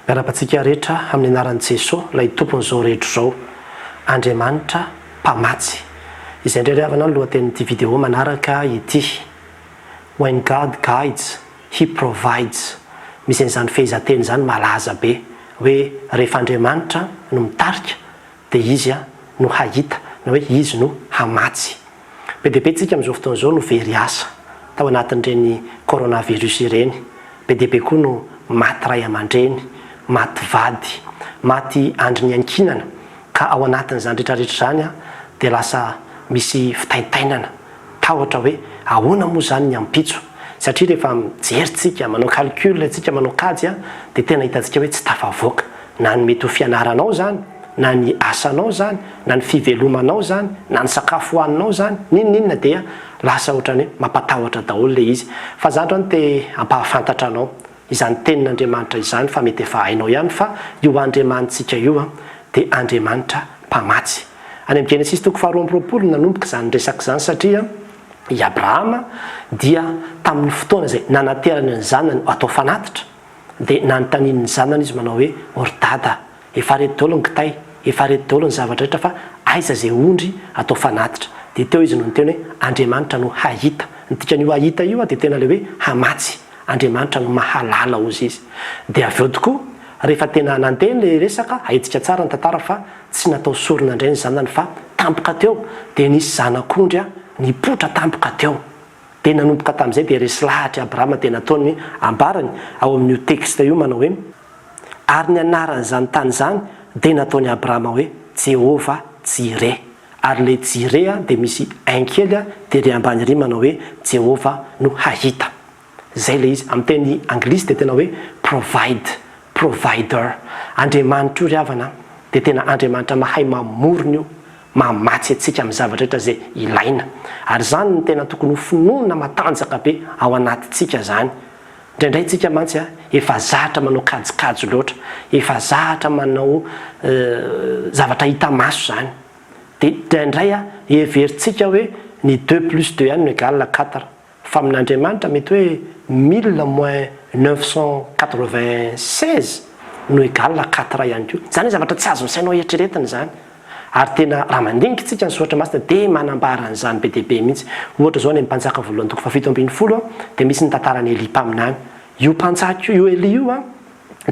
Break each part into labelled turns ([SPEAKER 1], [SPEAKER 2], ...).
[SPEAKER 1] miarapatsika rehetra amin'ny anaran'i Jesosy lay tompon'izao rehetra zao Andriamanitra mpamatsy. Izay indray havana ny lohatenin'ity vidéo manaraka ity. When God guides, He provides. Misy an'izany fehezanteny zany malaza be hoe rehefa Andriamanitra no mitarika dia izy no hahita na hoe izy no hamatsy. Be dia be tsika amin'izao fotoana izao no very asa tao anatin'ireny coronavirus ireny. Be dia be koa no maty ray aman-dreny, maty vady, maty andry ny ankinana, ka ao anatin'izany rehetrarehetra zany dia lasa misy fitaitainana tahatra hoe ahoana moa zany ny ampitso. Satria rehefa mijeritsika, manao calcul tsika, manao kajy dia tena hitantsika hoe tsy tafavoaka na ny mety ho fianaranao zany, na ny asanao zany, na ny fivelomanao zany, na ny sakafo hohaninao zany, ninonina dia lasa ohatrany hoe mampatahotra daholo le izy. Fa zany ny te hampahafantatra anao izany tenin'Andriamanitra izany fa mety efa hainao ihany fa io Andriamanitsika io dia Andriamanitra mpamatsy. Any amin'ny Genesis 2:20 nanomboka izany resaka izany satria i Abrahama dia tamin'ny fotoana izay nanaterany ny zanany atao fanatitra dia nanontaniany ny zanany izy manao hoe ordada, efa reto daholo ny kitay, efa reto daholo ny zavatra rehetra fa aiza izay ondry atao fanatitra. Dia teo izy no niteny hoe Andriamanitra no hahita. Ny dikan'io hahita io dia tena le hoe hamatsy. Andriamanitra no mahalala ozy izy. Dia avy eo tokoa rehefa tena nandeha le resaka haitsika tsara ny tantara fa tsy natao sorona indray ny zanany fa tampoka teo dia nisy zanak'ondry nipotra tampoka teo. Dia nanomboka tamin'izay dia resy lahatra Abrahama dia nataony hoe ambarany ao amin'io texte io manao hoe ary ny anaran'izany tany izany dia nataony Abrahama hoe Jehova Jireh. Ary le Jireh dia misy un kely dia ry ambany ry manao hoe Jehova no hahita. Zay le izy amin'ny teny anglisy dia tena hoe provider. Andriamanitra io ry havana dia tena Andriamanitra mahay mamorona io, mamatsy atsika amin'ny zavatra rehetra izay ilaina. Ary zany no tena tokony ho finoana matanjaka be ao anatintsika zany. Indraindray tsika mantsy efa zahatra manao kajikajy loatra, efa zahatra manao zavatra hita maso zany. Dia indraindray everitsika hoe ny 2+2 ihany no égale 4. Fa amin'Andriamanitra mety hoe 1000 - 996 no égale 4 ihany koa. Zany zavatra tsy azo misainao eritreretiny zany. Ary tena raha mandinika tsika ny soratra masina dia manambara an'izany be dia be mihitsy. Ohatra zao any amin'ny Mpanjaka voalohany 7:20 dia misy ny tantaran'ny Eli mpaminany. Io mpanjaka io Eli io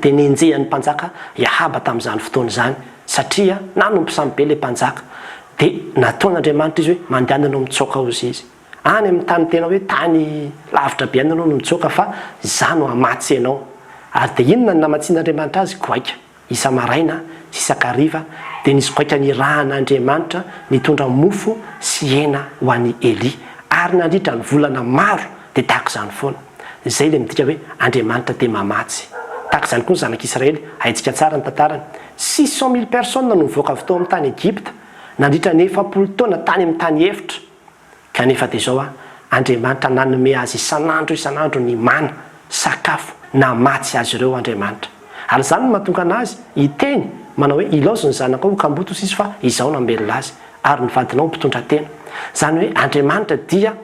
[SPEAKER 1] dia nenjehan'ny mpanjaka Iahaba tamin'izany fotoana izany satria nanompo samy be le mpanjaka. Dia nataon'Andriamanitra izy hoe mandehananao mitsoaka ozy izy. Any amin'ny tany tena hoe tany lavitra be anao no mitsoaka fa za no hamatsy ianao. Ary dia inona ny namatsian'Andriamanitra azy? Goaika isa-maraina sy isakariva dia nisy goaika nirahan'Andriamanitra nitondra mofo sy hena ho an'i Eli ary nandritra ny volana maro dia tahaka izany foana. Zay le midika hoe Andriamanitra dia mamatsy. Tahaka izany koa ny zanak'Israely haitsika tsara ny tantarany. 600,000 personnes no mivoaka avy tao amin'ny tany Egypta nandritra ny 40 taona tany amin'ny tany efitra. Kanefa dia zao Andriamanitra nanome azy isan'andro ny mana sakafo namatsy azy ireo Andriamanitra. Ary zany no mahatonga anazy hiteny manao hoe ilaozy ny zanakao ho kamboto sisy fa izao nambelona azy ary ny vadinao mpitondra tena. Zany hoe Andriamanitra dia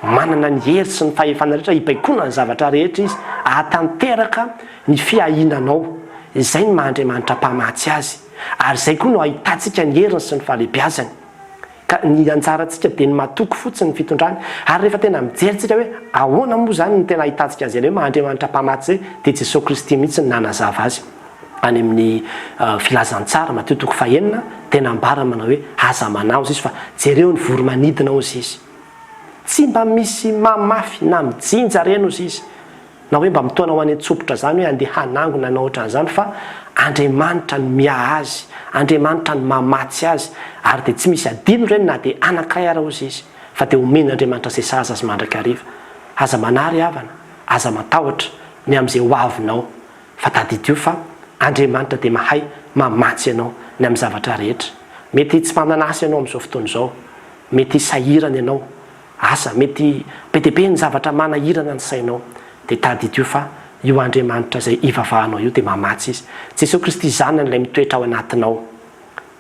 [SPEAKER 1] manana ny hery sy ny fahefana rehetra hibaikona ny zavatra rehetra izy ahatanteraka ny fiahinanao. Izay ny maha-Andriamanitra mpamatsy azy. Ary zay koa no ahitantsika ny heriny sy ny fahalebiazany. Ka ny anjarantsika dia ny mahatoky fotsiny ny fitondrany. Ary rehefa tena mijeritsika hoe ahoana moa zany ny tena ahitantsika azy hoe maha-Andriamanitra mpamatsy zay dia Jesosy Kristy mihitsy ny nanazava azy. Any amin'ny filazantsara Matteo 4:9 tena ambara manao hoe aza manao izy fa jereo ny voromanidina ozy izy. Tsy mba misy mamafy na mijinja reny ozy izy. Na hoe mba mitoana ho any an-tsopotra zany hoe andeha hanangona na ohatran'izany fa Andriamanitra ny miaha azy, Andriamanitra ny mamatsy azy ary dia tsy misy adino ireny na dia anankiray ara ozy izy fa dia omen'Andriamanitra izay sahaza azy mandrakariva. Aza manary havana, aza matahotra ny amin'izay ho avinao fa tadidio fa Andriamanitra dia mahay mamatsy ianao ny amin'ny zavatra rehetra. Mety tsy mananasy ianao amin'izao fotoana izao, mety sahirana ianao, asa mety be dia be ny zavatra manahirana ny sainao. Dia tadidio fa io Andriamanitra izay ivavahanao io dia mamatsy izy. Jesosy Kristy zanany ilay mitoetra ao anatinao.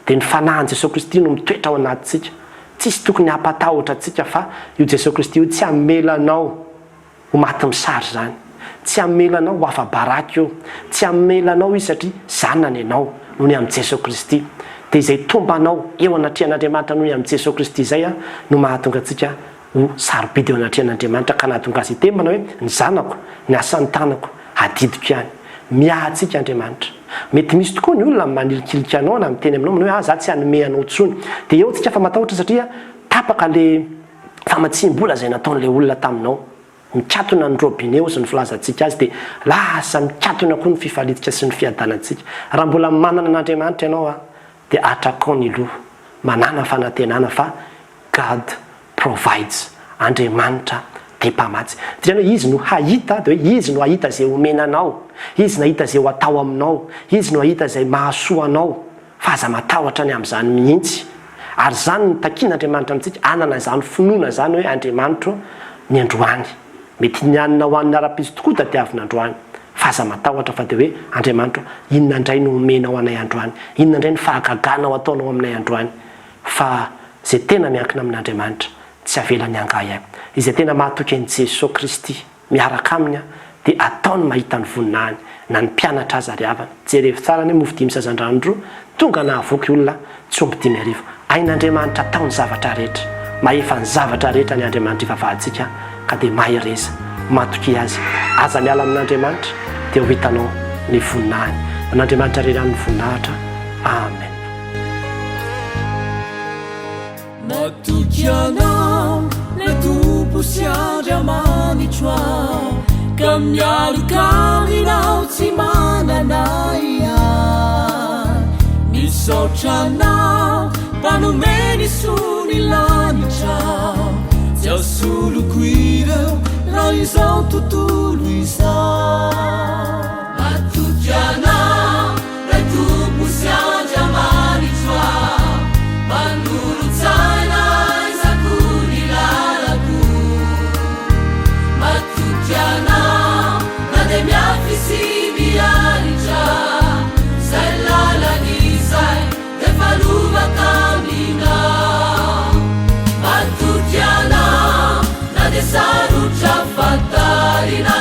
[SPEAKER 1] Dia ny fanahin'i Jesosy Kristy no mitoetra ao anatintsika. Tsisy tokony hampatahotra antsika fa io Jesosy Kristy io tsy hamelanao ho maty misary zany. tsy hamelanao ho afa-baraky io tsy hamelanao izy satria zanany ianao noho ny amin'i Jesosy Kristy dia izay tombanao eo anatrehan'Andriamanitra noho ny amin'i Jesosy Kristy izay no mahatonga antsika ho sarobidy eo anatrehan'Andriamanitra ka nahatonga azy itembana hoe ny zanako ny asan'ny tanako adidiko ihany miahantsika Andriamanitra mety misy tokoa ny olona manilikilika anao na miteny aminao manao hoe za tsy hanome anao tsony dia eo tsika fa matahotra satria tapaka le famatsim-bola izay nataon'ilay olona taminao mikatona ny robinet sy ny filazantsika azy dia lasa mikatona koa ny fifalitika sy ny fiadanantsika raha mbola manana an'Andriamanitra ianao dia atrakao ny loha manana fanantenana fa God provides Andriamanitra dia mpamatsy dia izy no hahita dia hoe izy no hahita izay omenanao izy no hahita izay ho atao aminao izy no hahita izay mahasoa anao fa aza matahotra ny amin'izany mihitsy ary zany ny takian'Andriamanitra amintsika anana izany finoana zany hoe Andriamanitra ny androany mety ny anina ho an'ny ara-pizy tokoa tadiavina androany fa aza matahotra fa dia hoe Andriamanitra inona indray no omenao anay androany inona indray ny fahagaganao ataonao aminay androany fa izay tena miankina amin'Andriamanitra tsy avelany angay izay tena mahatoky an'i Jesosy Kristy miaraka aminy dia ataony mahita ny voninahiny na ny mpianatra azy ary havana jerevy tsara ny mofo 5 sazan-drano tonga nahavoky olona tsy omby 5,000 ain'Andriamanitra ataony zavatra rehetra mahefa ny zavatra rehetra ny Andriamanitra ifavantsika ka dia mahay reza matoky azy aza miala amin'Andriamanitra dia ho hitanao ny voninahiny an'Andriamanitra rerany voninahitra amen.
[SPEAKER 2] Matukianao le tupo si Andriamanitra ka miaraka aminao tsy mananaya misaotranao mpanome sony lanitra tsy asoloko ireo raha izao tontolo izao matukianao le tupo si Andriamanitra manolotsaina isakony lalako matukianao na dia miafisy mianitra zay lalan'izay dia falovaka aminao matukianao na dia sarotra fatarina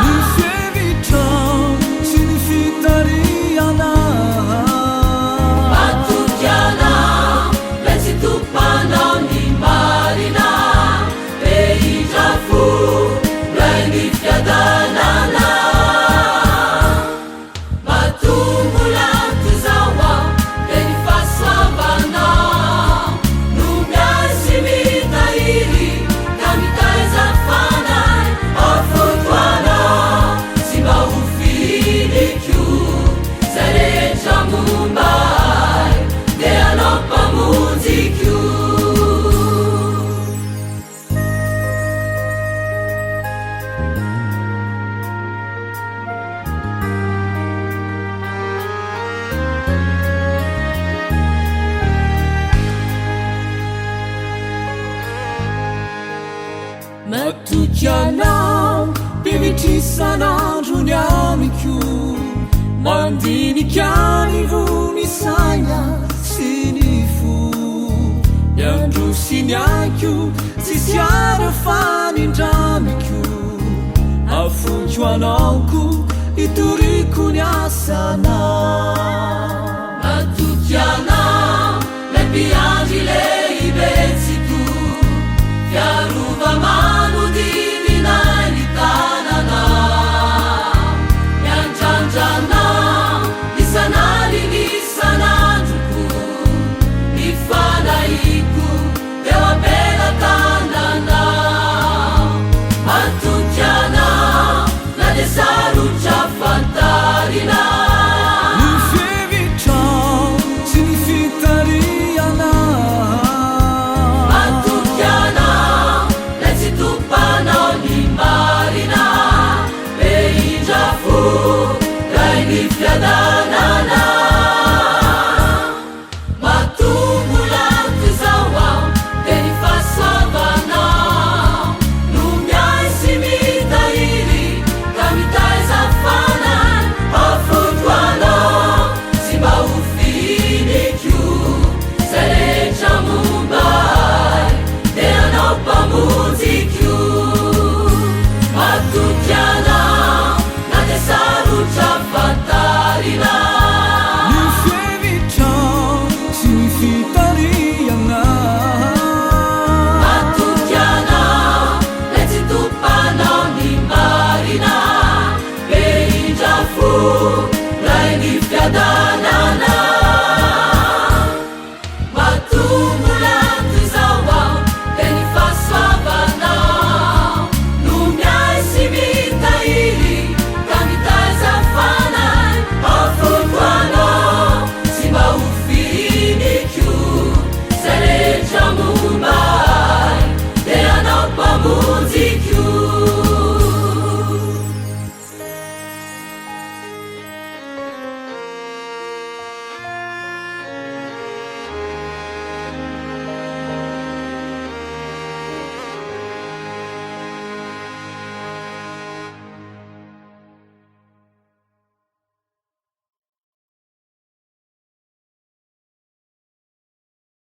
[SPEAKER 2] ny fieritrao sy ny fitariana matukianao le tsy topanao ny marina ehitra fo ray ny fiadanana matombola tozao ao dia ny fahasoavanao no miasy mitahiry ka mitaiza fanay afotoanao sy mba ho finikio zay rehetra mombay dia anao mpamonjikio matukianao mpivitrisan'andro ny amiko mandinika ny vony saina sy ny fo miandro sy ny aiko tsisy arafanindramiko afonko anaoko itoriko ny asanao matukianao le mpiandry lehibe-tsiko fiarova manodininay ny tananao miandrandranao isan'andro isan'androko ny fanahiko eo ampela-tananao matukianao na dia sarotra fantarina ny fieritrao sy ny fitariana matukianao le tsy topanao ny marina ehitra fo ray ny fiadanana matombola tozao ao dia ny fahasoavanao no miasy mitahiry ka mitaiza lai ny fiada